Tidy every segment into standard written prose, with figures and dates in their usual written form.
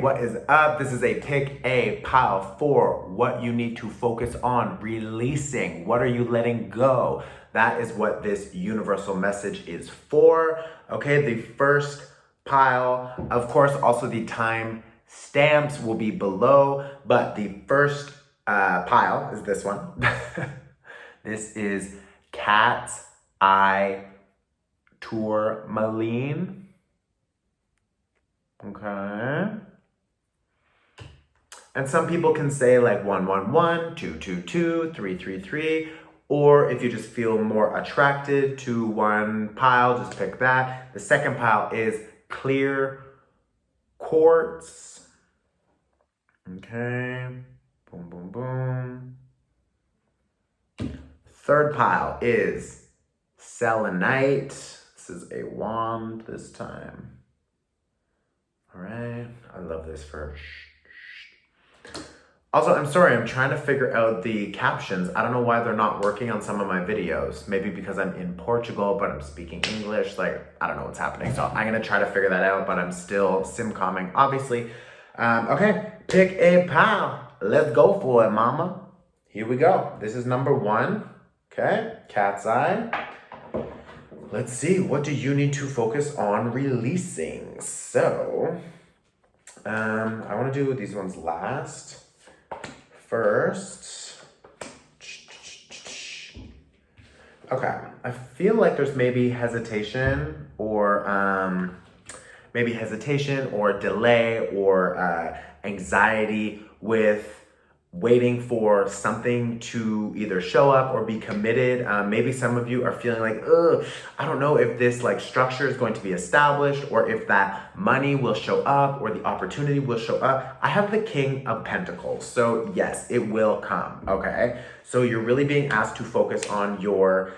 What is up? This is a pick a pile for what you need to focus on releasing. What are you letting go? That is what this universal message is for. Okay, the first pile, of course, also the time stamps will be below, but the first pile is this one. This is Cat's Eye Tourmaline. Okay. And some people can say like 111, 222, 333, or if you just feel more attracted to one pile, just pick that. The second pile is clear quartz. Okay, boom, boom, boom. Third pile is selenite. This is a wand this time. All right, I love this for Also, I'm sorry, I'm trying to figure out the captions. I don't know why they're not working on some of my videos. Maybe because I'm in Portugal, but I'm speaking English. Like, I don't know what's happening. So I'm gonna try to figure that out, but I'm still sim-comming, obviously. Okay, pick a pile. Let's go for it, mama. Here we go. This is number one. Okay, cat's eye. Let's see, what do you need to focus on releasing? So, I wanna do these ones last. First, okay, I feel like there's maybe hesitation or delay or anxiety with waiting for something to either show up or be committed. Maybe some of you are feeling like, ugh, I don't know if this like structure is going to be established or if that money will show up or the opportunity will show up. I have the King of Pentacles. So yes, it will come, okay? So you're really being asked to focus on your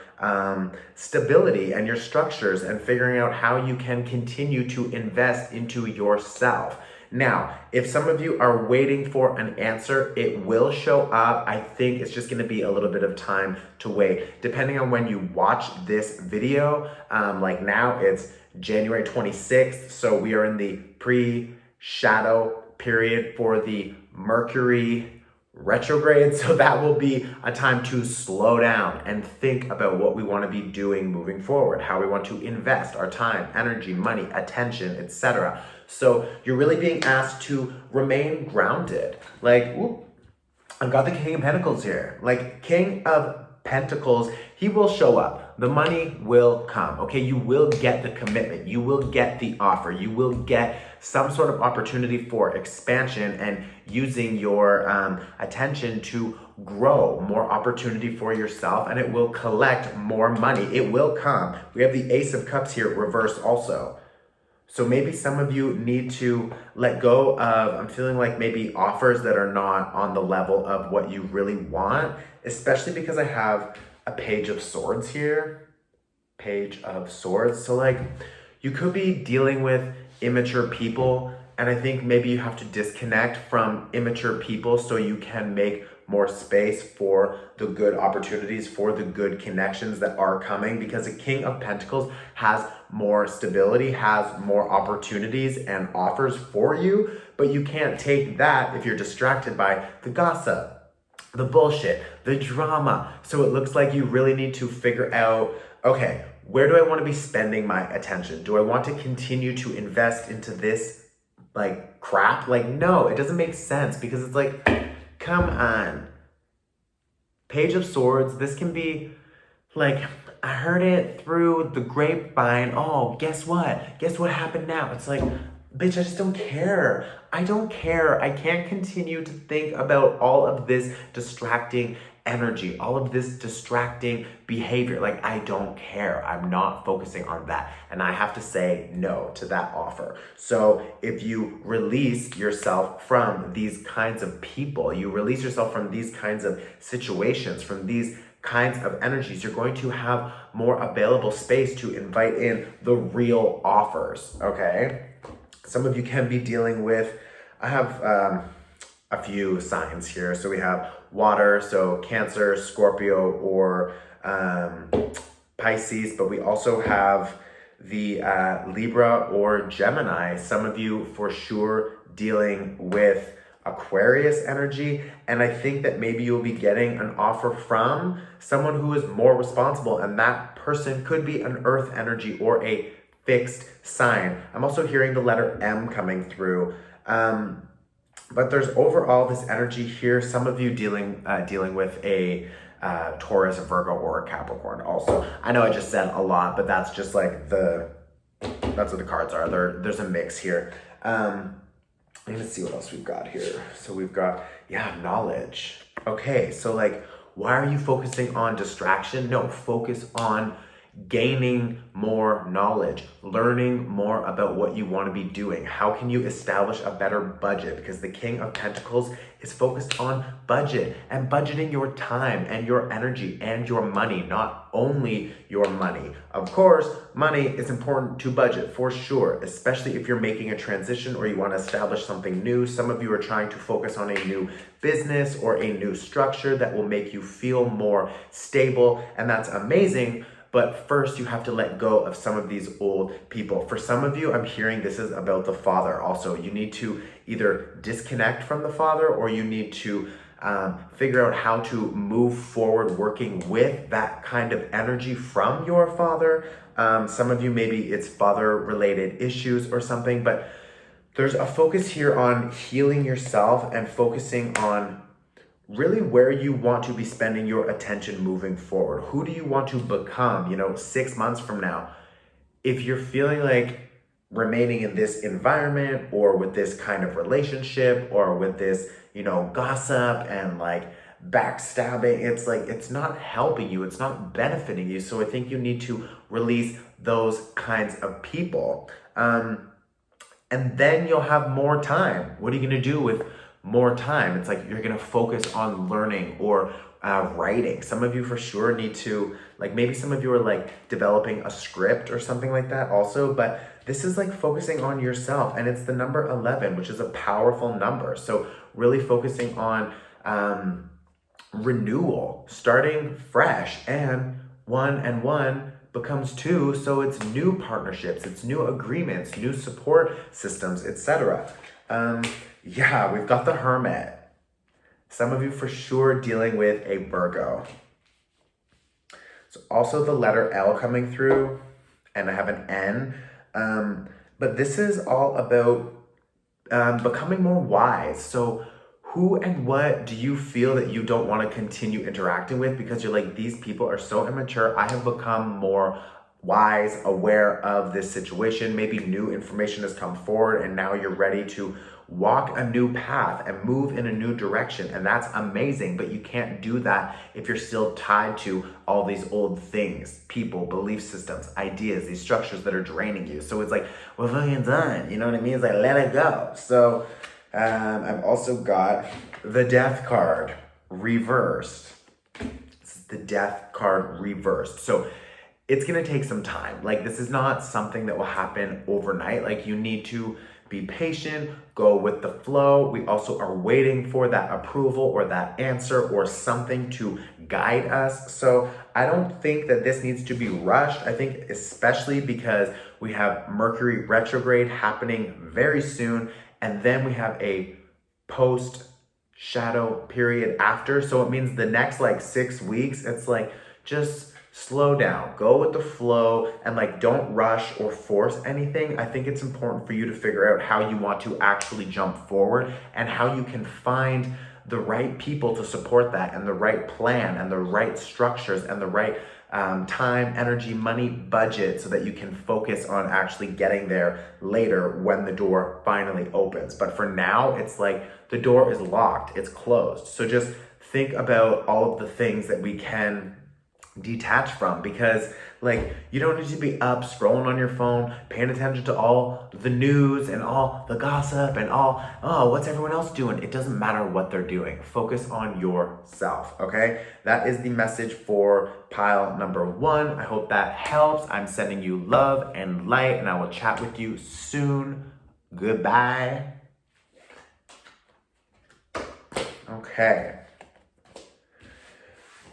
stability and your structures and figuring out how you can continue to invest into yourself. Now, if some of you are waiting for an answer, it will show up. I think it's just gonna be a little bit of time to wait. Depending on when you watch this video, like now it's January 26th, so we are in the pre-shadow period for the Mercury retrograde, so that will be a time to slow down and think about what we want to be doing moving forward, how we want to invest our time, energy, money, attention, etc. So you're really being asked to remain grounded. Like, whoop, I've got the King of Pentacles here. Like, King of Pentacles, he will show up. The money will come, okay? You will get the commitment. You will get the offer. You will get some sort of opportunity for expansion and using your attention to grow more opportunity for yourself, and it will collect more money. It will come. We have the Ace of Cups here reversed also. So maybe some of you need to let go of, I'm feeling like maybe offers that are not on the level of what you really want, especially because I have a Page of Swords here. Page of Swords. So like you could be dealing with immature people, and I think maybe you have to disconnect from immature people so you can make more space for the good opportunities, for the good connections that are coming, because a King of Pentacles has more stability, has more opportunities and offers for you, but you can't take that if you're distracted by the gossip, the bullshit, the drama. So it looks like you really need to figure out, okay, where do I want to be spending my attention? Do I want to continue to invest into this like crap? Like, no, it doesn't make sense, because it's like, come on. Page of Swords, this can be like, I heard it through the grapevine. Oh, guess what? Guess what happened now? It's like, bitch, I just don't care. I don't care. I can't continue to think about all of this distracting energy, all of this distracting behavior. Like, I don't care. I'm not focusing on that. And I have to say no to that offer. So if you release yourself from these kinds of people, you release yourself from these kinds of situations, from these kinds of energies, you're going to have more available space to invite in the real offers, okay? Some of you can be dealing with, I have a few signs here. So we have water, so Cancer, Scorpio, or Pisces, but we also have the Libra or Gemini. Some of you for sure dealing with Aquarius energy, and I think that maybe you'll be getting an offer from someone who is more responsible, and that person could be an earth energy or a fixed sign. I'm also hearing the letter M coming through. But there's overall this energy here. Some of you dealing with a Taurus, a Virgo, or a Capricorn also. I know I just said a lot, but that's just like that's what the cards are. There's a mix here. Let's see what else we've got here. So we've got, knowledge. Okay, so like, why are you focusing on distraction? No, focus on gaining more knowledge, learning more about what you want to be doing. How can you establish a better budget? Because the King of Pentacles is focused on budget and budgeting your time and your energy and your money, not only your money. Of course, money is important to budget for sure, especially if you're making a transition or you want to establish something new. Some of you are trying to focus on a new business or a new structure that will make you feel more stable, and that's amazing. But first, you have to let go of some of these old people. For some of you, I'm hearing this is about the father also. You need to either disconnect from the father, or you need to figure out how to move forward working with that kind of energy from your father. Some of you, maybe it's father-related issues or something, but there's a focus here on healing yourself and focusing on really where you want to be spending your attention moving forward. Who do you want to become, 6 months from now? If you're feeling like remaining in this environment or with this kind of relationship or with this, gossip and like backstabbing, it's like, it's not helping you. It's not benefiting you. So I think you need to release those kinds of people. And then you'll have more time. What are you going to do with more time? It's like you're going to focus on learning or writing. Some of you for sure need to, like, maybe some of you are like developing a script or something like that also, but this is like focusing on yourself, and it's the number 11, which is a powerful number. So really focusing on renewal, starting fresh, and 1 and 1 becomes 2, so it's new partnerships, it's new agreements, new support systems, etc. We've got the Hermit. Some of you for sure dealing with a Virgo. So also the letter L coming through, and I have an N. But this is all about becoming more wise. So who and what do you feel that you don't want to continue interacting with because you're like, these people are so immature? I have become more wise, aware of this situation. Maybe new information has come forward and now you're ready to walk a new path and move in a new direction. And that's amazing, but you can't do that if you're still tied to all these old things, people, belief systems, ideas, these structures that are draining you. So it's like, we're fucking done. You know what I mean? It's like, let it go. So I've also got the Death card reversed. This is the Death card reversed. So it's going to take some time. Like, this is not something that will happen overnight. Like, you need to be patient, go with the flow. We also are waiting for that approval or that answer or something to guide us. So I don't think that this needs to be rushed. I think especially because we have Mercury retrograde happening very soon, and then we have a post shadow period after. So it means the next like 6 weeks, it's like, just slow down, go with the flow, and like, don't rush or force anything. I think it's important for you to figure out how you want to actually jump forward and how you can find the right people to support that, and the right plan and the right structures and the right time, energy, money, budget, so that you can focus on actually getting there later when the door finally opens. But for now, it's like the door is locked, it's closed. So just think about all of the things that we can detach from, because like, you don't need to be up scrolling on your phone, paying attention to all the news and all the gossip and all, oh, what's everyone else doing? It doesn't matter what they're doing. Focus on yourself, okay? That is the message for pile number 1. I hope that helps. I'm sending you love and light, and I will chat with you soon. Goodbye. Okay.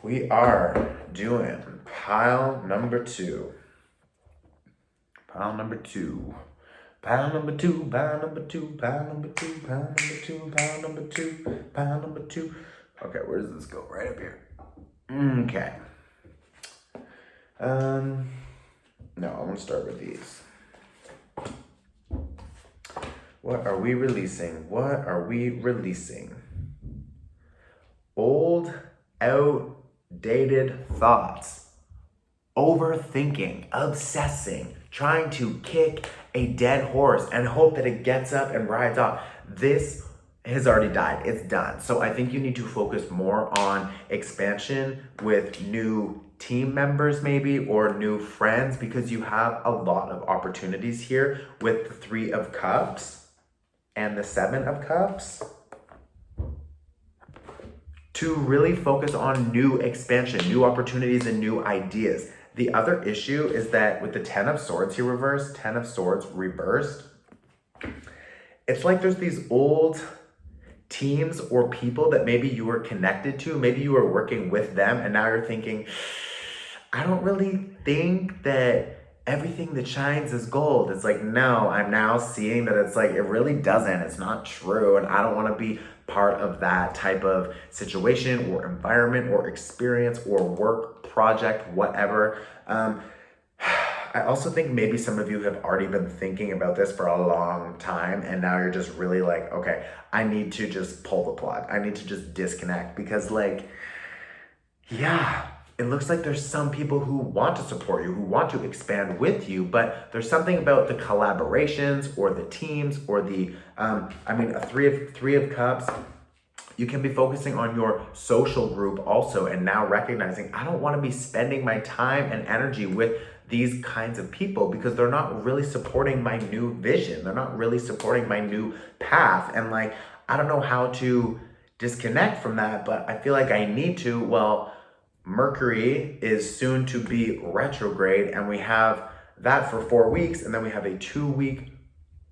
We are doing pile number 2. Pile number 2. Pile number two, pile number two, pile number two, pile number two, pile number two, pile number two. Okay, where does this go? Right up here. Okay. No, I want to start with these. What are we releasing? What are we releasing? Old, outdated thoughts. Overthinking, obsessing, trying to kick a dead horse and hope that it gets up and rides off. This has already died. It's done. So I think you need to focus more on expansion with new team members maybe, or new friends, because you have a lot of opportunities here with the 3 of Cups and the 7 of Cups to really focus on new expansion, new opportunities, and new ideas. The other issue is that with the 10 of Swords here reversed, 10 of Swords reversed, it's like there's these old teams or people that maybe you were connected to, maybe you were working with them, and now you're thinking, I don't really think that everything that shines is gold. It's like, no, I'm now seeing that it's like, it really doesn't. It's not true. And I don't want to be part of that type of situation or environment or experience or work project, whatever. I also think maybe some of you have already been thinking about this for a long time, and now you're just really like, okay, I need to just pull the plug. I need to just disconnect, because like, yeah, it looks like there's some people who want to support you, who want to expand with you, but there's something about the collaborations or the teams or the, a three of Cups. You can be focusing on your social group also, and now recognizing, I don't want to be spending my time and energy with these kinds of people because they're not really supporting my new vision. They're not really supporting my new path. And like, I don't know how to disconnect from that, but I feel like I need to. Well, Mercury is soon to be retrograde, and we have that for 4 weeks, and then we have a 2-week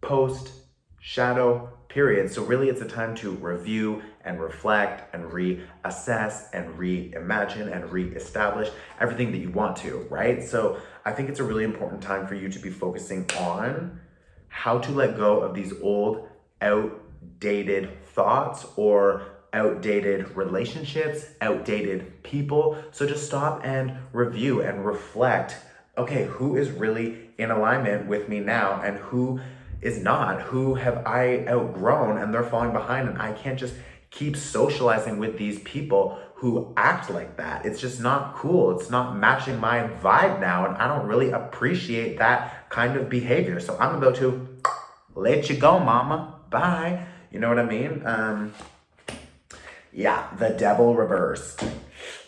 post shadow period. So really it's a time to review and reflect and reassess and reimagine and reestablish everything that you want to, right? So I think it's a really important time for you to be focusing on how to let go of these old, outdated thoughts or outdated relationships, outdated people. So just stop and review and reflect. Okay, who is really in alignment with me now, and who is not? Who have I outgrown and they're falling behind, and I can't just keep socializing with these people who act like that. It's just not cool. It's not matching my vibe now, and I don't really appreciate that kind of behavior. So I'm about to let you go, mama. Bye. You know what I mean? Yeah, the Devil reversed.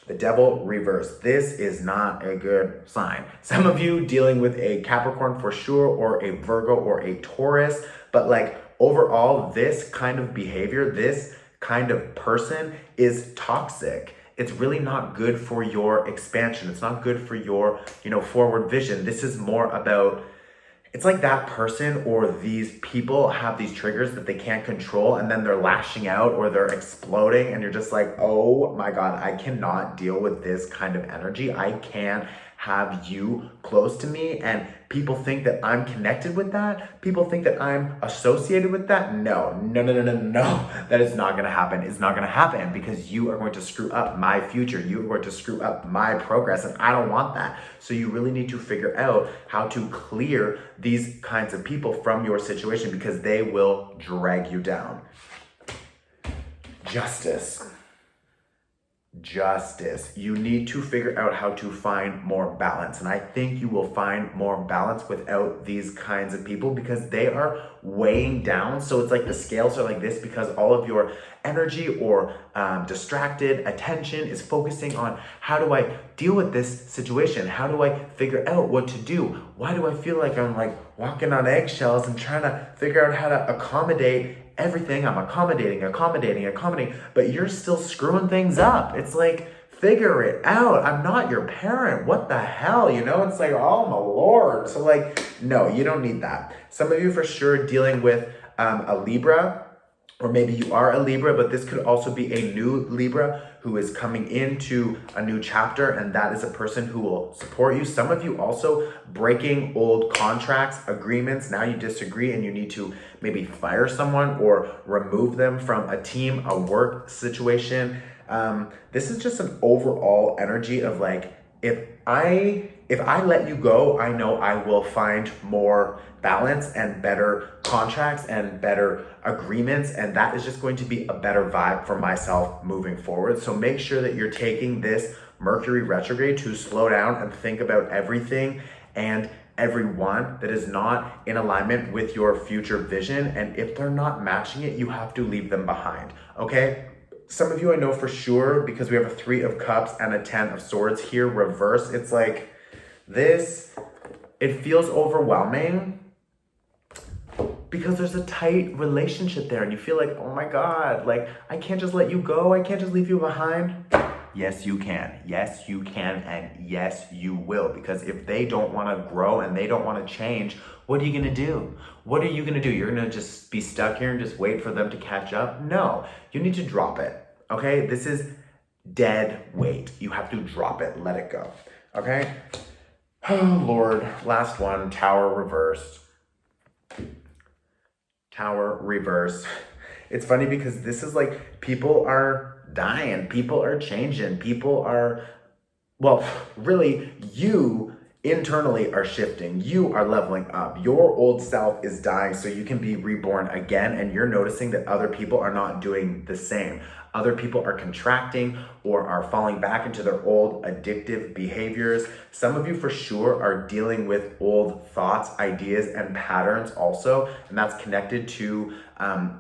The Devil reversed. This is not a good sign. Some of you dealing with a Capricorn for sure, or a Virgo or a Taurus, but like overall, this kind of behavior, this kind of person is toxic. It's really not good for your expansion. It's not good for your, forward vision. This is more about, it's like that person or these people have these triggers that they can't control, and then they're lashing out or they're exploding, and you're just like, oh my God, I cannot deal with this kind of energy. I can't have you close to me. And people think that I'm connected with that. People think that I'm associated with that. No. That is not gonna happen. It's not gonna happen, because you are going to screw up my future. You are going to screw up my progress, and I don't want that. So you really need to figure out how to clear these kinds of people from your situation, because they will drag you down. Justice. You need to figure out how to find more balance. And I think you will find more balance without these kinds of people, because they are weighing down. So it's like the scales are like this, because all of your energy or distracted attention is focusing on, how do I deal with this situation? How do I figure out what to do? Why do I feel like I'm like walking on eggshells and trying to figure out how to accommodate everything? I'm accommodating, but you're still screwing things up. It's like, figure it out. I'm not your parent. What the hell? It's like, oh my Lord. So like, no, you don't need that. Some of you for sure dealing with a Libra or maybe you are a Libra, but this could also be a new Libra who is coming into a new chapter, and that is a person who will support you. Some of you also breaking old contracts, agreements. Now you disagree and you need to maybe fire someone or remove them from a team, a work situation. This is just an overall energy of like, if I let you go, I know I will find more balance and better contracts and better agreements, and that is just going to be a better vibe for myself moving forward. So make sure that you're taking this Mercury retrograde to slow down and think about everything and everyone that is not in alignment with your future vision. And if they're not matching it, you have to leave them behind, okay? Some of you I know for sure, because we have a 3 of Cups and a 10 of Swords here, reverse. It's like this, it feels overwhelming because there's a tight relationship there and you feel like, oh my God, like I can't just let you go. I can't just leave you behind. Yes, you can. Yes, you can. And yes, you will. Because if they don't want to grow and they don't want to change, what are you going to do? What are you going to do? You're going to just be stuck here and just wait for them to catch up? No, you need to drop it. Okay? This is dead weight. You have to drop it. Let it go. Okay? Oh, Lord. Last one. Tower reversed. Tower reversed. It's funny because this is like people are dying, people are changing, people are, well, really, you internally are shifting, you are leveling up, your old self is dying so you can be reborn again, and you're noticing that other people are not doing the same. Other people are contracting or are falling back into their old addictive behaviors. Some of you for sure are dealing with old thoughts, ideas, and patterns also, and that's connected to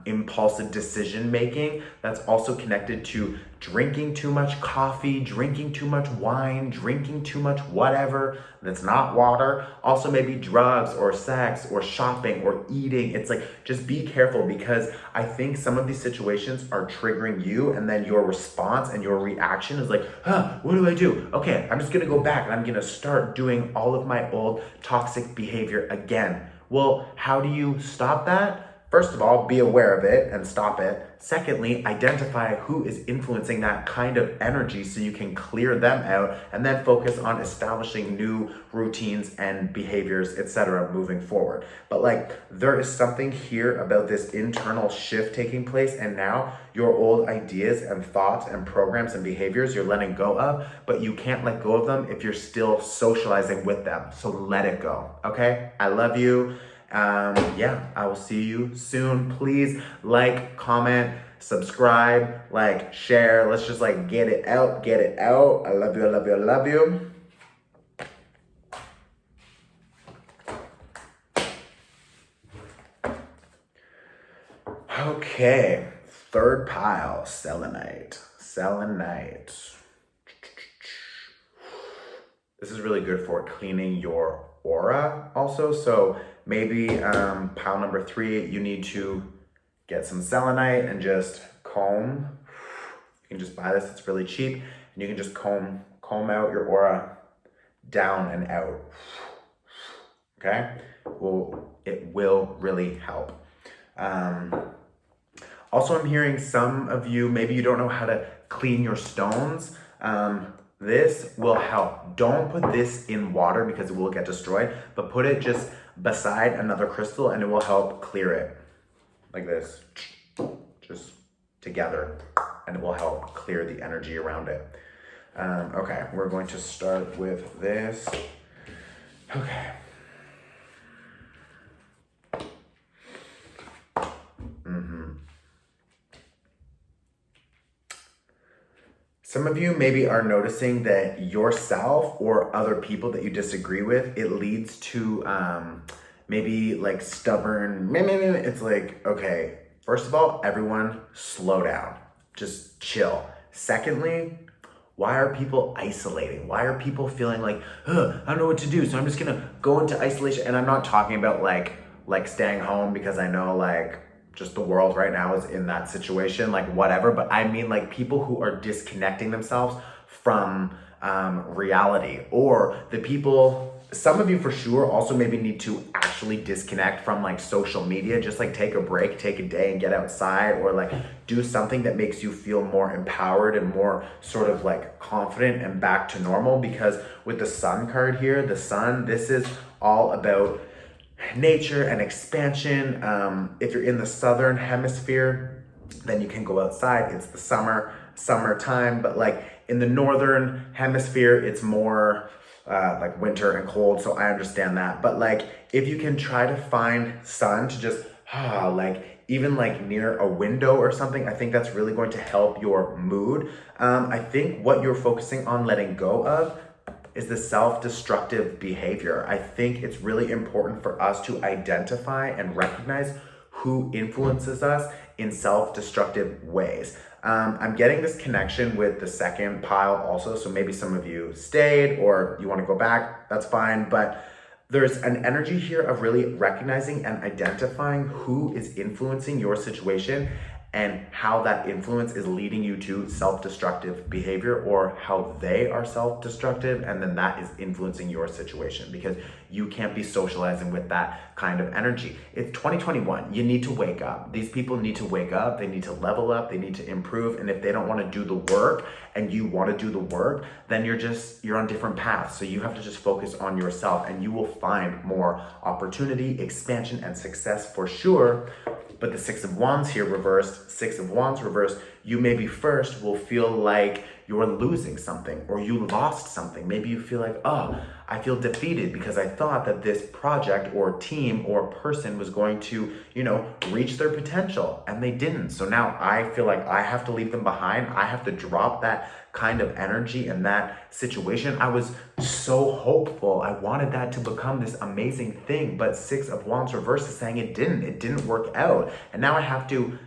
impulsive decision making. That's also connected to drinking too much coffee, drinking too much wine, drinking too much whatever that's not water. Also maybe drugs or sex or shopping or eating. It's like, just be careful, because I think some of these situations are triggering you, and then your response and your reaction is like, what do I do? Okay, I'm just gonna go back and I'm gonna start doing all of my old toxic behavior again. Well, how do you stop that? First of all, be aware of it and stop it. Secondly, identify who is influencing that kind of energy so you can clear them out, and then focus on establishing new routines and behaviors, etc., moving forward. But like, there is something here about this internal shift taking place, and now your old ideas and thoughts and programs and behaviors you're letting go of, but you can't let go of them if you're still socializing with them. So let it go, okay? I love you. Yeah, I will see you soon. Please like, comment, subscribe, like, share. Let's just like get it out, get it out. I love you, I love you, I love you. Okay, third pile, selenite. This is really good for cleaning your aura also. So maybe pile number 3, you need to get some selenite and just comb. You can just buy this, it's really cheap. And you can just comb out your aura down and out. Okay? Well, it will really help. Also, I'm hearing some of you, maybe you don't know how to clean your stones. This will help. Don't put this in water because it will get destroyed, but put it just beside another crystal and it will help clear it. Like this. Just together, and it will help clear the energy around it. Okay, we're going to start with this. Okay. Some of you maybe are noticing that yourself or other people that you disagree with, it leads to maybe like stubborn, it's like, okay, first of all, everyone slow down, just chill. Secondly, why are people isolating? Why are people feeling like, I don't know what to do, so I'm just gonna go into isolation? And I'm not talking about like staying home, because I know like just the world right now is in that situation, like whatever, but I mean like people who are disconnecting themselves from reality, or the people some of you for sure also maybe need to actually disconnect from like social media, just like take a break, take a day and get outside, or like do something that makes you feel more empowered and more sort of like confident and back to normal. Because with the sun card here, the sun, this is all about nature and expansion. If you're in the southern hemisphere, then you can go outside. It's the summertime, but like in the northern hemisphere, it's more like winter and cold. So I understand that. But like if you can try to find sun to just like even like near a window or something, I think that's really going to help your mood. I think what you're focusing on letting go of is the self-destructive behavior. I think it's really important for us to identify and recognize who influences us in self-destructive ways. I'm getting this connection with the second pile also, so maybe some of you stayed or you want to go back, that's fine, but there's an energy here of really recognizing and identifying who is influencing your situation and how that influence is leading you to self-destructive behavior, or how they are self-destructive, and then that is influencing your situation, because you can't be socializing with that kind of energy. It's 2021. You need to wake up. These people need to wake up. They need to level up. They need to improve. And if they don't want to do the work and you want to do the work, then you're on different paths. So you have to just focus on yourself, and you will find more opportunity, expansion, and success for sure. But the Six of Wands here reversed, you maybe first will feel like you're losing something or you lost something. Maybe you feel like, oh, I feel defeated because I thought that this project or team or person was going to, reach their potential, and they didn't. So now I feel like I have to leave them behind. I have to drop that kind of energy in that situation. I was so hopeful. I wanted that to become this amazing thing, but Six of Wands reverse is saying it didn't work out. And now I have to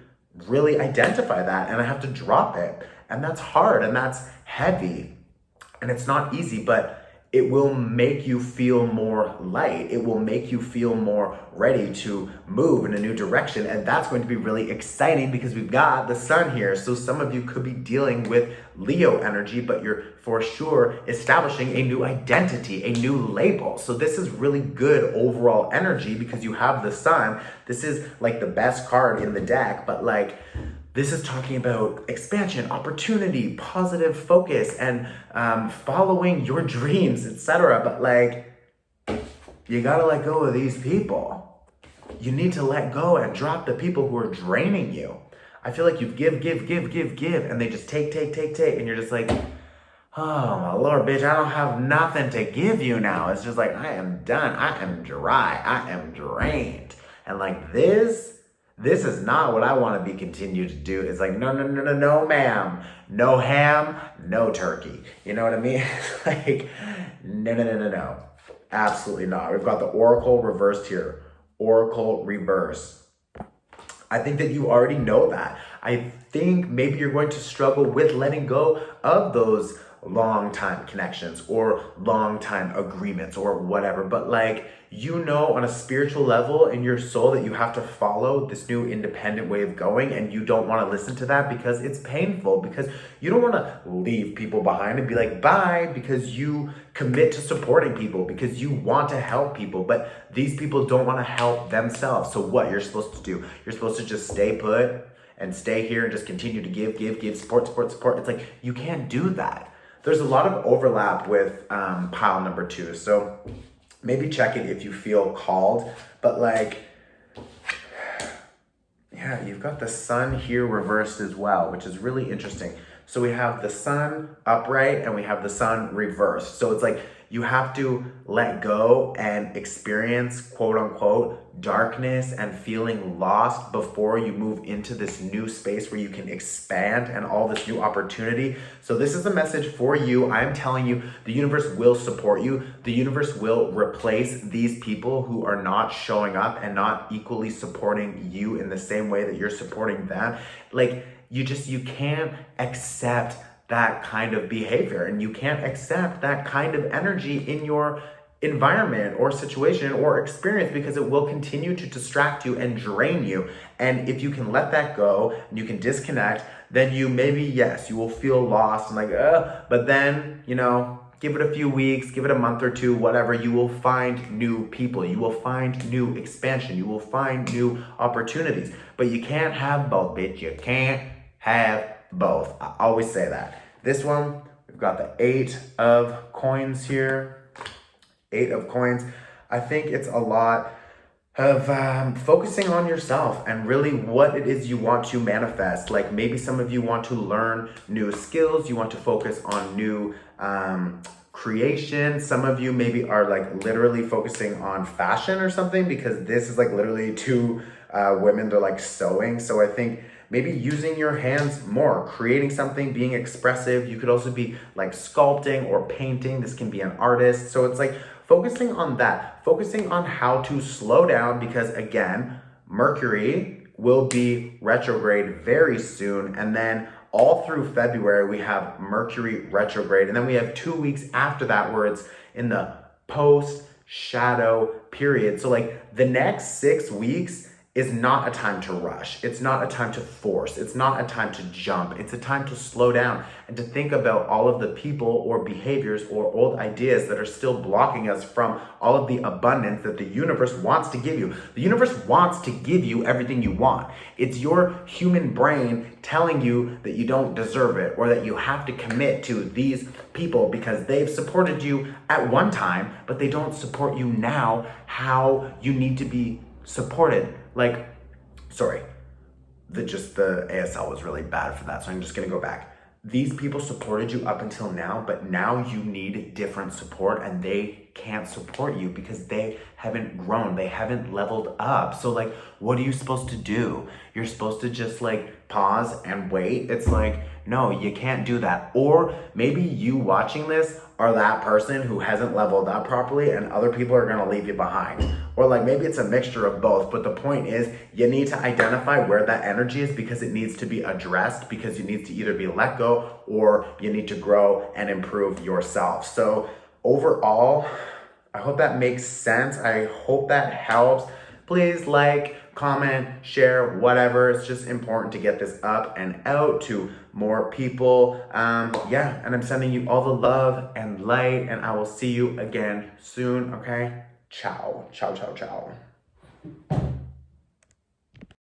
really identify that, and I have to drop it. And that's hard, and that's heavy, and it's not easy, but it will make you feel more light. It will make you feel more ready to move in a new direction. And that's going to be really exciting because we've got the sun here. So some of you could be dealing with Leo energy, but you're for sure establishing a new identity, a new label. So this is really good overall energy because you have the sun. This is like the best card in the deck, but like, this is talking about expansion, opportunity, positive focus, and following your dreams, etc. But like, you gotta let go of these people. You need to let go and drop the people who are draining you. I feel like you give, and they just take, and you're just like, oh my Lord, bitch, I don't have nothing to give you now. It's just like, I am done, I am dry, I am drained. And like this is not what I want to be continued to do. It's like, no, ma'am. No ham, no turkey. You know what I mean? Like, no. Absolutely not. We've got the Oracle reversed here. Oracle reverse. I think that you already know that. I think maybe you're going to struggle with letting go of those long-time connections or long-time agreements or whatever. But like, on a spiritual level in your soul that you have to follow this new independent way of going, and you don't want to listen to that because it's painful, because you don't want to leave people behind and be like, bye, because you commit to supporting people, because you want to help people, but these people don't want to help themselves. So what you're supposed to do, you're supposed to just stay put and stay here and just continue to give, support. It's like, you can't do that. There's a lot of overlap with pile number 2. So maybe check it if you feel called, but like, yeah, you've got the sun here reversed as well, which is really interesting. So we have the sun upright and we have the sun reversed. So it's like, you have to let go and experience, quote unquote, darkness and feeling lost before you move into this new space where you can expand and all this new opportunity. So this is a message for you. I'm telling you, the universe will support you. The universe will replace these people who are not showing up and not equally supporting you in the same way that you're supporting them. Like, you can't accept that kind of behavior, and you can't accept that kind of energy in your environment or situation or experience, because it will continue to distract you and drain you. And if you can let that go and you can disconnect, then you maybe, yes, you will feel lost and like, but then, give it a few weeks, give it a month or two, whatever, you will find new people. You will find new expansion. You will find new opportunities. But you can't have both, bitch. You can't have both. I always say that. This one, we've got the 8 of coins here. 8 of coins. I think it's a lot of focusing on yourself and really what it is you want to manifest. Like maybe some of you want to learn new skills, you want to focus on new creation. Some of you maybe are like literally focusing on fashion or something, because this is like literally 2 women, they're like sewing. So I think maybe using your hands more, creating something, being expressive. You could also be like sculpting or painting. This can be an artist. So it's like focusing on that, focusing on how to slow down, because again, Mercury will be retrograde very soon. And then all through February, we have Mercury retrograde. And then we have 2 weeks after that where it's in the post shadow period. So like the next 6 weeks is not a time to rush. It's not a time to force. It's not a time to jump. It's a time to slow down and to think about all of the people or behaviors or old ideas that are still blocking us from all of the abundance that the universe wants to give you. The universe wants to give you everything you want. It's your human brain telling you that you don't deserve it, or that you have to commit to these people because they've supported you at one time, but they don't support you now how you need to be supported. Like, sorry, the ASL was really bad for that, so I'm just gonna go back. These people supported you up until now, but now you need different support, and they can't support you because they haven't grown, they haven't leveled up. So like, what are you supposed to do? You're supposed to just like pause and wait. It's like, no, you can't do that. Or maybe you watching this are that person who hasn't leveled up properly and other people are gonna leave you behind. Or like maybe it's a mixture of both, but the point is you need to identify where that energy is, because it needs to be addressed, because you need to either be let go or you need to grow and improve yourself. So overall, I hope that makes sense. I hope that helps. Please like, comment, share, whatever. It's just important to get this up and out to more people. Yeah, and I'm sending you all the love and light, and I will see you again soon, okay? Ciao, ciao, ciao, ciao.